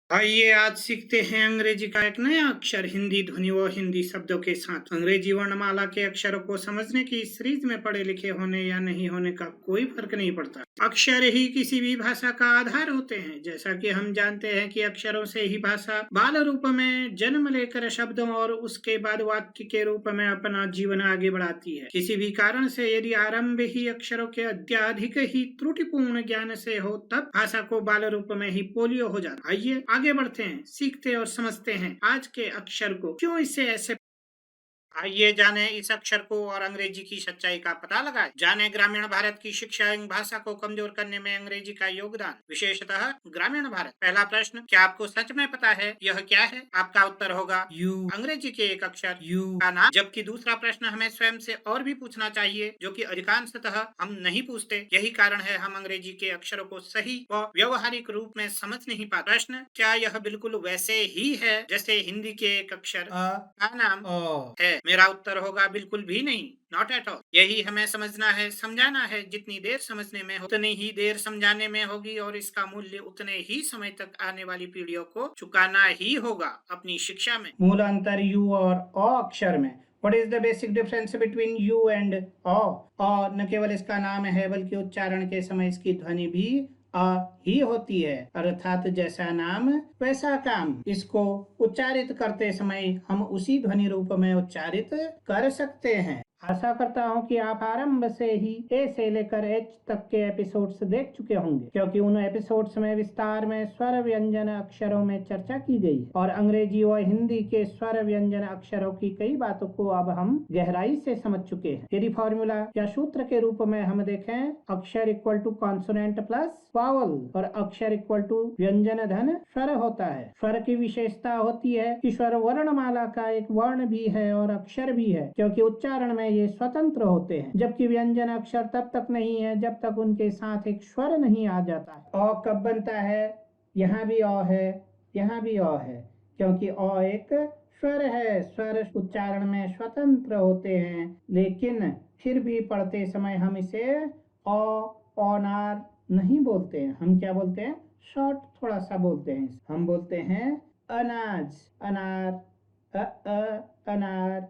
आइए आज सीखते हैं अंग्रेजी का एक नया अक्षर, हिंदी ध्वनि व हिंदी शब्दों के साथ। अंग्रेजी वर्णमाला के अक्षरों को समझने की इस सीरीज में पढ़े लिखे होने या नहीं होने का कोई फर्क नहीं पड़ता। अक्षर ही किसी भी भाषा का आधार होते हैं। जैसा कि हम जानते हैं कि अक्षरों से ही भाषा बाल रूप में जन्म लेकर शब्दों और उसके बाद वाक्य के रूप में अपना जीवन आगे बढ़ाती है। किसी भी कारण से यदि आरंभ ही अक्षरों के अत्यधिक ही त्रुटिपूर्ण ज्ञान से हो, तब भाषा को बाल रूप में ही पोलियो हो जाता। आइए आगे बढ़ते हैं, सीखते और समझते हैं आज के अक्षर को। क्यों इसे ऐसे आइए जाने इस अक्षर को और अंग्रेजी की सच्चाई का पता लगाएं। जाने ग्रामीण भारत की शिक्षा एवं भाषा को कमजोर करने में अंग्रेजी का योगदान, विशेषतः ग्रामीण भारत। पहला प्रश्न, क्या आपको सच में पता है यह क्या है? आपका उत्तर होगा यू, अंग्रेजी के एक अक्षर यू का नाम। जबकि दूसरा प्रश्न हमें स्वयं से और भी पूछना चाहिए, जो कि अधिकांशतः हम नहीं पूछते। यही कारण है हम अंग्रेजी के अक्षरों को सही व व्यवहारिक रूप में समझ नहीं पाते। प्रश्न, क्या यह बिल्कुल वैसे ही है जैसे हिंदी के एक अक्षर का नाम है? मेरा उत्तर होगा बिल्कुल भी नहीं, नॉट एट ऑल। यही हमें समझना है, समझाना है। जितनी देर समझने में उतनी ही देर समझाने में होगी और इसका मूल्य उतने ही समय तक आने वाली पीढ़ियों को चुकाना ही होगा अपनी शिक्षा में। मूल अंतर यू और अ अक्षर में। What is the basic difference between you and अ? अ न केवल इसका नाम है बल्कि उच्चारण के समय इसकी ध्वनि भी अ ही होती है, अर्थात जैसा नाम वैसा काम। इसको उच्चारित करते समय हम उसी ध्वनि रूप में उच्चारित कर सकते हैं। आशा करता हूँ कि आप आरंभ से ही ए से लेकर एच तक के एपिसोड्स देख चुके होंगे, क्योंकि उन एपिसोड्स में विस्तार में स्वर व्यंजन अक्षरों में चर्चा की गई और अंग्रेजी व हिंदी के स्वर व्यंजन अक्षरों की कई बातों को अब हम गहराई से समझ चुके हैं। यदि फॉर्मूला या सूत्र के रूप में हम देखें, अक्षर equal to consonant plus vowel और अक्षर इक्वल टू व्यंजन धन स्वर होता है। स्वर की विशेषता होती है कि स्वर वर्णमाला का एक वर्ण भी है और अक्षर भी है, क्योंकि उच्चारण में ये स्वतंत्र होते हैं, जबकि व्यंजन अक्षर तब तक नहीं है जब तक उनके साथ एक स्वर नहीं आ जाता है। अ कब बनता है? यहाँ भी अ है, यहाँ भी अ है, क्योंकि अ एक स्वर है। स्वर उच्चारण में स्वतंत्र होते हैं, लेकिन फिर भी पढ़ते समय हम इसे अ औनार नहीं बोलते हैं। हम क्या बोलते हैं? शॉर्ट थोड़ा सा बोलते हैं। हम बोलते हैं अनाज, अनार, अनार,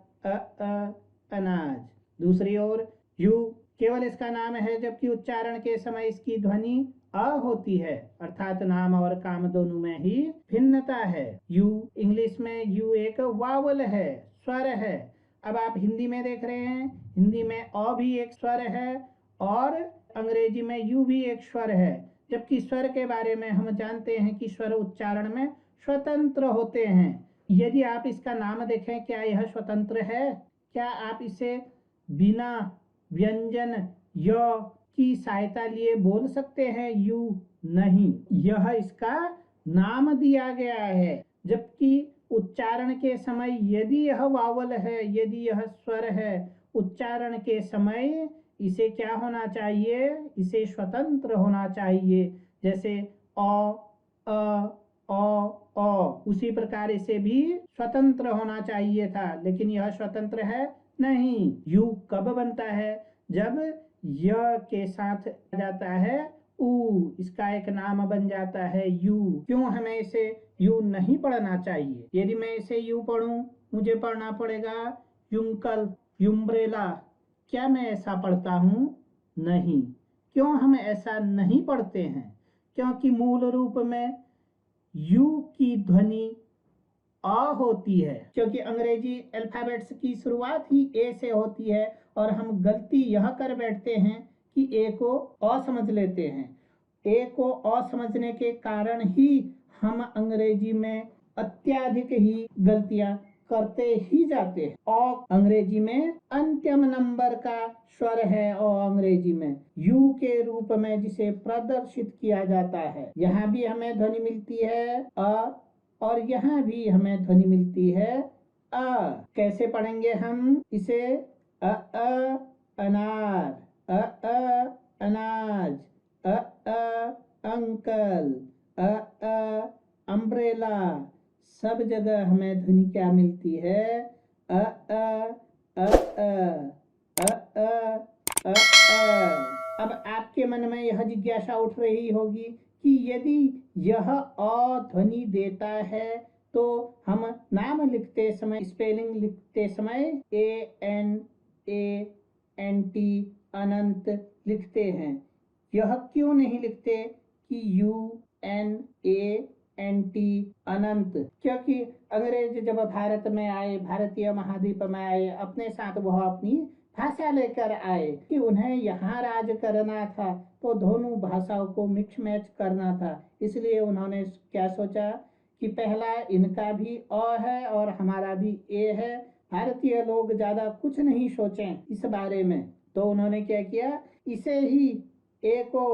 अनाज। दूसरी ओर यू केवल इसका नाम है, जबकि उच्चारण के समय इसकी ध्वनि अ होती है, अर्थात नाम और काम दोनों में ही भिन्नता है। यू इंग्लिश में यू एक वावल है, स्वर है। अब आप हिंदी में देख रहे हैं, हिंदी में अ भी एक स्वर है और अंग्रेजी में यू भी एक स्वर है, जबकि स्वर के बारे में हम जानते हैं कि स्वर उच्चारण में स्वतंत्र होते हैं। यदि आप इसका नाम देखें, क्या यह स्वतंत्र है? क्या आप इसे बिना व्यंजन य की सहायता लिए बोल सकते हैं? यू नहीं, यह इसका नाम दिया गया है, जबकि उच्चारण के समय यदि यह वावल है, यदि यह स्वर है, उच्चारण के समय इसे क्या होना चाहिए? इसे स्वतंत्र होना चाहिए। जैसे अ उसी प्रकार इसे भी स्वतंत्र होना चाहिए था, लेकिन यह स्वतंत्र है नहीं। यू कब बनता है? जब य के साथ जाता है ऊ, इसका एक नाम बन जाता है यू। क्यों हमें इसे यू नहीं पढ़ना चाहिए? यदि मैं इसे यू पढ़ूं, मुझे पढ़ना पड़ेगा यूंकल, यूम्ब्रेला। क्या मैं ऐसा पढ़ता हूं? नहीं। क्यों हम ऐसा नहीं पढ़ते हैं? क्योंकि मूल रूप में यू की ध्वनि अ होती है, क्योंकि अंग्रेजी अल्फाबेट्स की शुरुआत ही ए से होती है और हम गलती यह कर बैठते हैं कि ए को अ समझ लेते हैं। ए को अ समझने के कारण ही हम अंग्रेजी में अत्यधिक ही गलतियां करते ही जाते हैं। अ अंग्रेजी में अंतिम नंबर का स्वर है और अंग्रेजी में यू के रूप में जिसे प्रदर्शित किया जाता है। यहाँ भी हमें ध्वनि मिलती है अ और यहाँ भी हमें ध्वनि मिलती है अ। कैसे पढ़ेंगे हम इसे? अनार, अनाज, अंकल, अम्ब्रेला। सब जगह हमें ध्वनि क्या मिलती है? अ अ अ अ अ अ। अब आपके मन में यह जिज्ञासा उठ रही होगी कि यदि यह अ ध्वनि देता है, तो हम नाम लिखते समय, स्पेलिंग लिखते समय ANANT अनंत लिखते हैं। यह क्यों नहीं लिखते कि UNANT अनंत? क्योंकि अंग्रेज जब भारत में आए, भारतीय महाद्वीप में आए, अपने साथ वह अपनी भाषा लेकर आए कि उन्हें यहाँ राज करना था, तो दोनों भाषाओं को मिक्स मैच करना था। इसलिए उन्होंने क्या सोचा कि पहला इनका भी अ है और हमारा भी ए है, भारतीय लोग ज्यादा कुछ नहीं सोचें इस बारे में, तो उन्होंने क्या किया, इसे ही ए को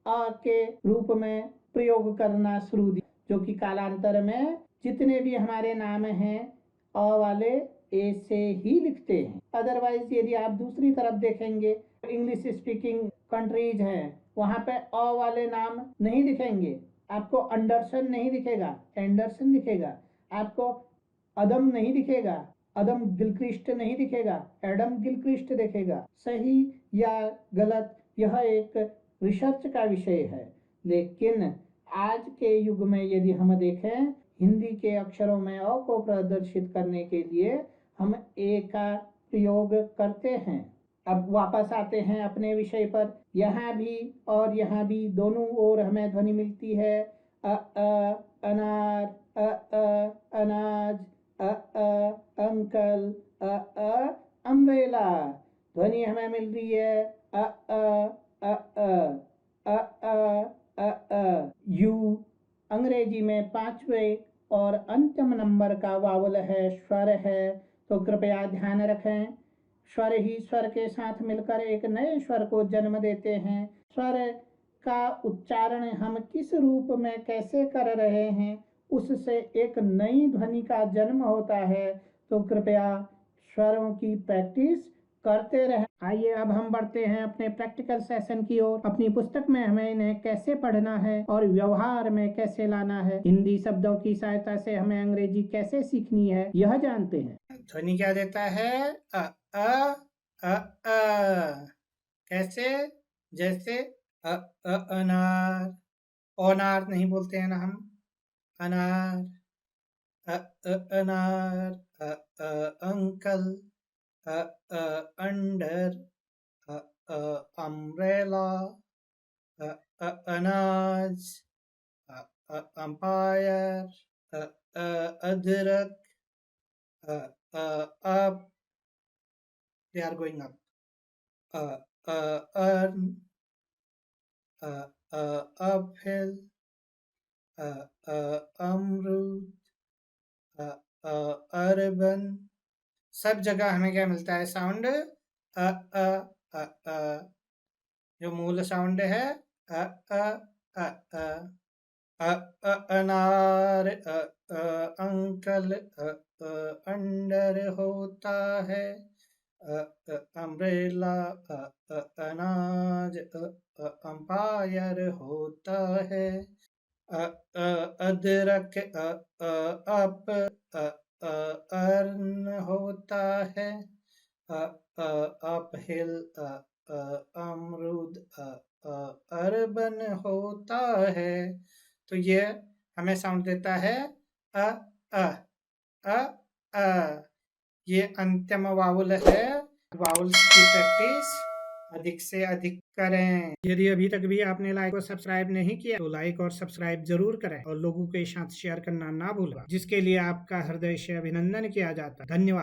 अ के रूप में प्रयोग करना शुरू किया, जो कि कालांतर में जितने भी हमारे नाम हैं अ वाले ए से ही लिखते हैं। अदरवाइज यदि आप दूसरी तरफ देखेंगे, इंग्लिश स्पीकिंग कंट्रीज हैं, वहां पे अ वाले नाम नहीं दिखेंगे। आपको अंडरसन नहीं दिखेगा, एंडरसन दिखेगा। आपको अदम नहीं दिखेगा, अदम गिलक्रिस्ट नहीं दिखेगा, एडम गिलक्रिस्ट दिखेगा। सही या गलत यह एक रिसर्च का विषय है, लेकिन आज के युग में यदि हम देखें, हिंदी के अक्षरों में अ को प्रदर्शित करने के लिए हम ए का प्रयोग करते हैं। अब वापस आते हैं अपने विषय पर। यहाँ भी और यहाँ भी दोनों ओर हमें ध्वनि मिलती है। अनार, अनाज, अंकल, अम्ब्रेला। ध्वनि हमें मिल रही है यू। अंग्रेजी में 5वें और अंतिम नंबर का वावल है, स्वर है, तो कृपया ध्यान रखें, स्वर ही स्वर के साथ मिलकर एक नए स्वर को जन्म देते हैं। स्वर का उच्चारण हम किस रूप में कैसे कर रहे हैं, उससे एक नई ध्वनि का जन्म होता है। तो कृपया स्वरों की प्रैक्टिस करते रहें। आइए अब हम बढ़ते हैं अपने प्रैक्टिकल सेशन की ओर। अपनी पुस्तक में हमें इन्हें कैसे पढ़ना है और व्यवहार में कैसे लाना है, हिंदी शब्दों की सहायता से हमें अंग्रेजी कैसे सीखनी है, यह जानते हैं। ध्वनि क्या देता है? अ अ कैसे? जैसे अनार, ओनार नहीं बोलते हैं ना हम, अनार, अनार, अंकल, अंडर, अम्ब्रेला, अनाज, अंपायर, अदरक, up, they are going up, earn, uphill, अमरूद, अर्बन। सब जगह हमें क्या मिलता है? साउंड जो मूल साउंड है अनार, अंकल, अंडर होता है, अम्ब्रेला, अनाज, अंपायर होता है, अदरक, अप, अर्न होता है, अपहिल, अमरूद, अर्बन होता है। तो ये हमें साउंड देता है अ अ अ अ। ये अंतिम वावुल है। वावुल्स की प्रैक्टिस अधिक से अधिक करें। यदि अभी तक भी आपने लाइक और सब्सक्राइब नहीं किया तो लाइक और सब्सक्राइब जरूर करें और लोगों के साथ शेयर करना ना भूलें, जिसके लिए आपका हृदय से अभिनंदन किया जाता है। धन्यवाद।